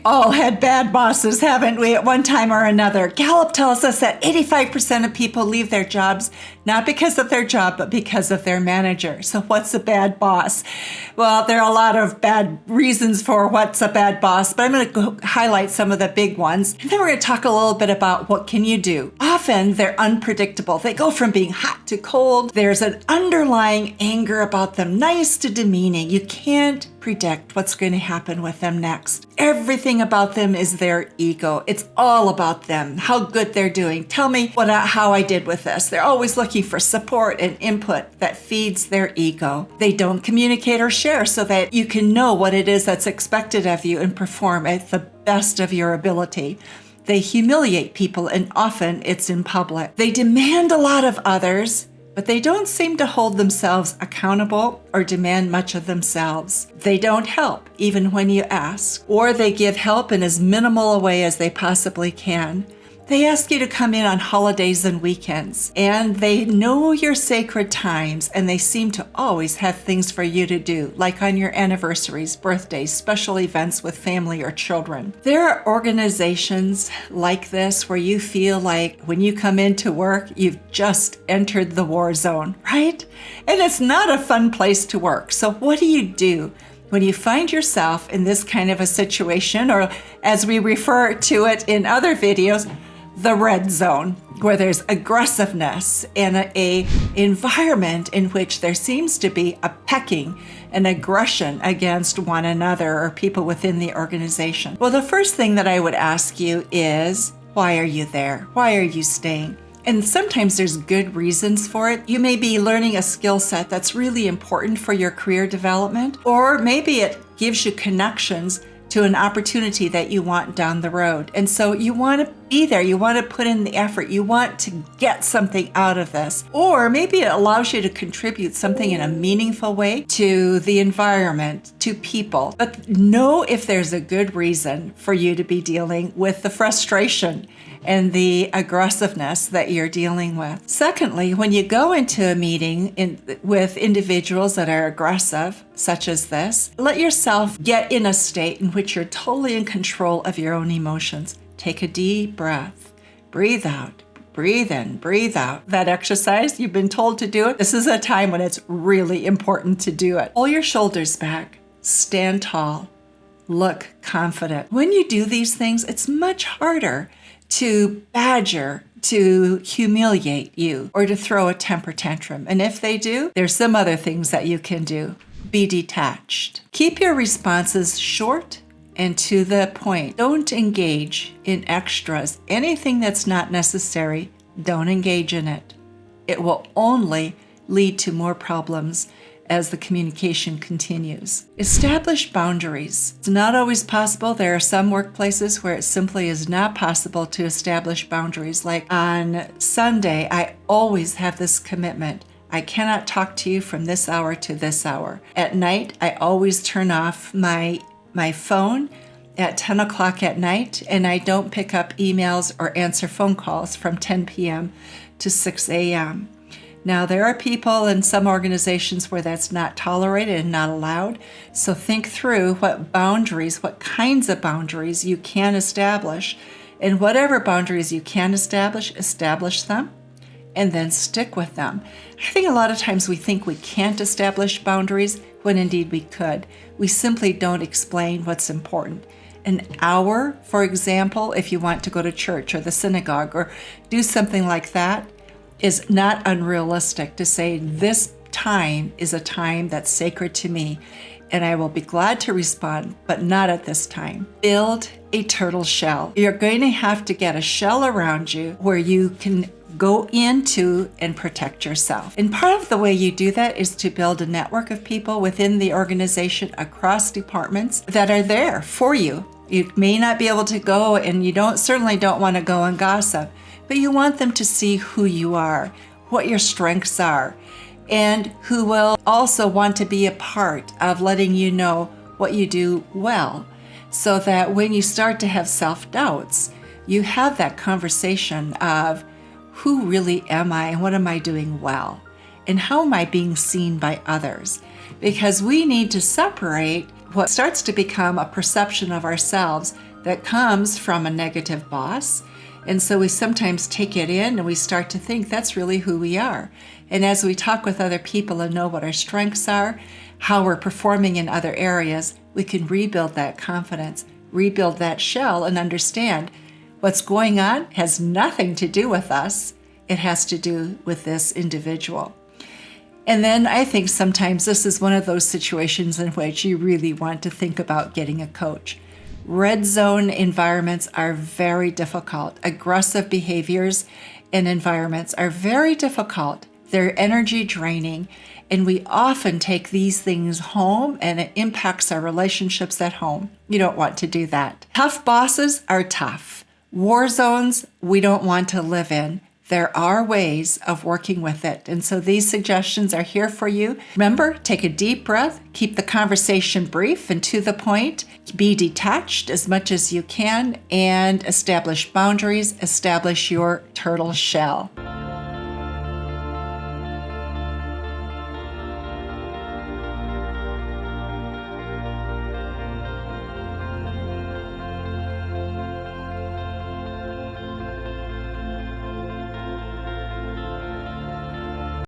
all had bad bosses, haven't we, at one time or another? Gallup tells us that 85% of people leave their jobs not because of their job, but because of their manager. So what's a bad boss? Well, there are a lot of bad reasons for what's a bad boss, but I'm going to highlight some of the big ones. And then we're going to talk a little bit about what can you do. Often they're unpredictable. They go from being hot to cold. There's an underlying anger about them, nice to demeaning. You can't predict what's going to happen with them next. Everything about them is their ego. It's all about them, how good they're doing. Tell me how I did with this. They're always looking for support and input that feeds their ego. They don't communicate or share so that you can know what it is that's expected of you and perform at the best of your ability. They humiliate people, and often it's in public. They demand a lot of others, but they don't seem to hold themselves accountable or demand much of themselves. They don't help, even when you ask, or they give help in as minimal a way as they possibly can. They ask you to come in on holidays and weekends, and they know your sacred times, and they seem to always have things for you to do, like on your anniversaries, birthdays, special events with family or children. There are organizations like this where you feel like when you come into work, you've just entered the war zone, right? And it's not a fun place to work. So what do you do when you find yourself in this kind of a situation, or as we refer to it in other videos, the red zone, where there's aggressiveness and a environment in which there seems to be a pecking and aggression against one another or people within the organization? Well, the first thing that I would ask you is, why are you there? Why are you staying? And sometimes there's good reasons for it. You may be learning a skill set that's really important for your career development, or maybe it gives you connections to an opportunity that you want down the road. And so you want to be there. You want to put in the effort. You want to get something out of this. Or maybe it allows you to contribute something in a meaningful way to the environment, to people. But know if there's a good reason for you to be dealing with the frustration and the aggressiveness that you're dealing with. Secondly, when you go into a meeting with individuals that are aggressive, such as this, let yourself get in a state in which you're totally in control of your own emotions. Take a deep breath, breathe out, breathe in, breathe out. That exercise, you've been told to do it. This is a time when it's really important to do it. Pull your shoulders back, stand tall, look confident. When you do these things, it's much harder to badger, to humiliate you, or to throw a temper tantrum. And if they do, there's some other things that you can do. Be detached. Keep your responses short and to the point. Don't engage in extras. Anything that's not necessary, don't engage in it. It will only lead to more problems as the communication continues. Establish boundaries. It's not always possible. There are some workplaces where it simply is not possible to establish boundaries. Like on Sunday, I always have this commitment. I cannot talk to you from this hour to this hour. At night, I always turn off my phone at 10 o'clock at night, and I don't pick up emails or answer phone calls from 10 p.m. to 6 a.m. Now, there are people in some organizations where that's not tolerated and not allowed. So think through what boundaries, what kinds of boundaries you can establish. And whatever boundaries you can establish them, and then stick with them. I think a lot of times we think we can't establish boundaries when indeed we could. We simply don't explain what's important. An hour, for example, if you want to go to church or the synagogue or do something like that, is not unrealistic to say this time is a time that's sacred to me and I will be glad to respond, but not at this time. Build a turtle shell. You're going to have to get a shell around you where you can go into and protect yourself. And part of the way you do that is to build a network of people within the organization across departments that are there for you. You may not be able to go, and you certainly don't want to go and gossip, but you want them to see who you are, what your strengths are, and who will also want to be a part of letting you know what you do well, so that when you start to have self-doubts, you have that conversation of who really am I and what am I doing well, and how am I being seen by others? Because we need to separate what starts to become a perception of ourselves that comes from a negative boss. And so we sometimes take it in and we start to think that's really who we are. And as we talk with other people and know what our strengths are, how we're performing in other areas, we can rebuild that confidence, rebuild that shell, and understand what's going on has nothing to do with us. It has to do with this individual. And then I think sometimes this is one of those situations in which you really want to think about getting a coach. Red zone environments are very difficult. Aggressive behaviors and environments are very difficult. They're energy draining, and we often take these things home, and it impacts our relationships at home. You don't want to do that. Tough bosses are tough. War zones we don't want to live in. There are ways of working with it. And so these suggestions are here for you. Remember, take a deep breath, keep the conversation brief and to the point, be detached as much as you can, and establish boundaries, establish your turtle shell.